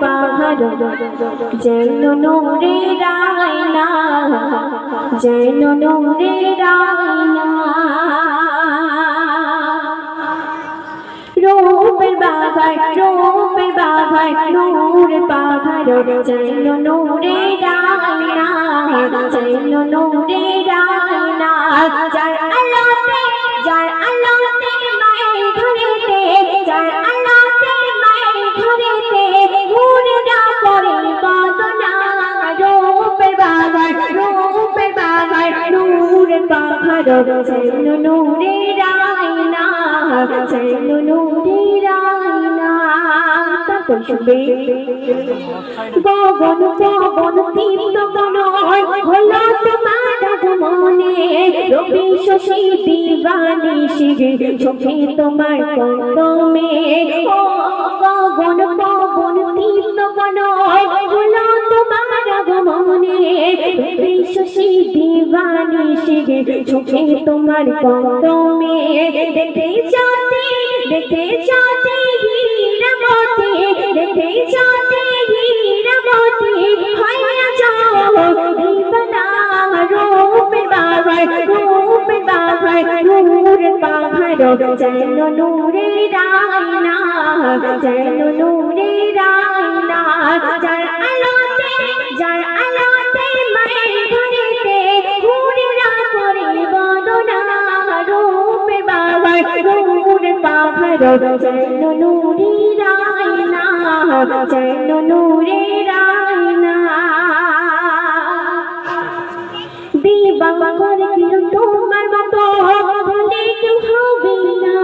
পাহাড় যেন নূরের আয়না, যেন নূরের আয়না। রূপের বাগান নূর পাহাড় যেন নূরের আয়না, যেন নূরের আয়না। যার আলোতে মায়ের ঘরেতে, যার আলোতে মায়ের ঘরেতে ঘুরে না পড়ে বদনা। রূপের বাগান নূর পাহাড় যেন নূরের আয়না, যেন নূরের আয়না। তারপর শুনবে গগন তীর্থ কনয় হলো তোমার আগমনে, রবি শশী দিবানিশি চোখে তোমার কদমে। গগন তীর্থ কনয় হলো তোমার আগমনে, রবি শশী দিবানিশি চোখে তোমার কদমে। দেখে যাতে হীরামতি, দেখে যাতে হীরামতি হইয়া যাও দিবানা। রূপের বাগান নূর পাহাড় যেন নূরের আয়না, যেন নূরের আয়না। যার আলোতে মায়ের ঘরেতে ঘুরে না করে বদনা। রূপের বাগান নূর পাহাড় যেন নূরের আয়না, যেন নূরের আয়না। দিবাকর কিরণ তোমার মতো বলে কেউ হবে না,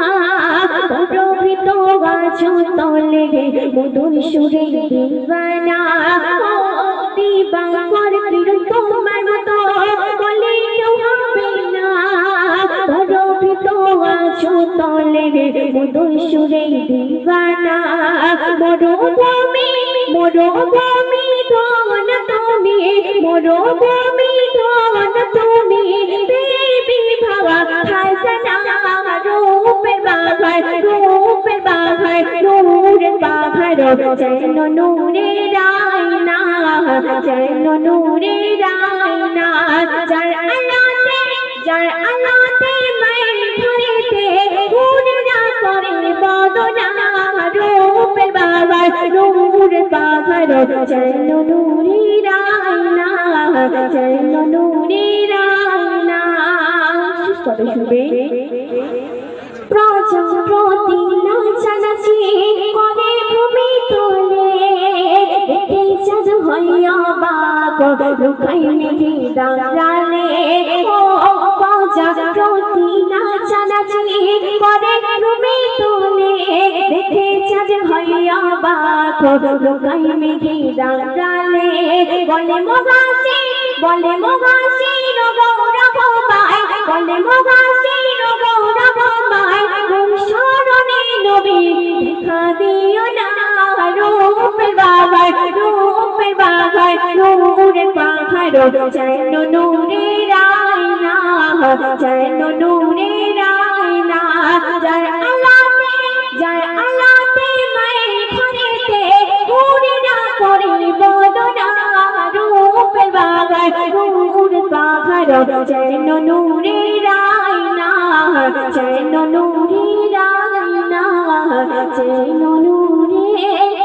প্রভৃত আছো তলে মধুর সুরে দিবানা। দিবাকর কিরণ তোমার মতো বলে কেউ হবে না, প্রভৃত আছো তলে মধুর সুরে দিবানা। মরুভূমি ধন তুমি, মরুভূমি ধন তুমি, দেবী ভাবা খাজনা। রূপের বাগান নূর পাহাড় যেন নূরের আয়না, যেন নূরের আয়না। যার আলোতে মায়ের ঘরেতে ঘুরে না করে বদনা। রূপের বাগান নূর পাহাড় যেন নূরের আয়না, যেন নূরের আয়না। কবে শুনবে প্রজাপতি নাচানাচি করে ভূমি তোলে, দেখে চাঁদ হইয়া বাক লুকাই মেঘে দাঁড়ালে। প্রজাপতি নাচানাচি করে ভূমি তোলে, দেখে চাঁদ হইয়া বাক লুকাই মেঘে দাঁড়ালে। বলে মগাসি গৌরব মায়, বলে মগাসি গৌরব মায়, শরণে নবী দেখা দিও না। রূপের বাগান নূর পাহাড় যেন নূরের আয়না, যেন নূরের আয়না। যার আলোতে মায়ের ঘরেতে ঘুরে না করে বদনা। রূপের বাগান নূর পাহাড় যেন নূরের আয়না, যেন নূরের আয়না, যেন নূরের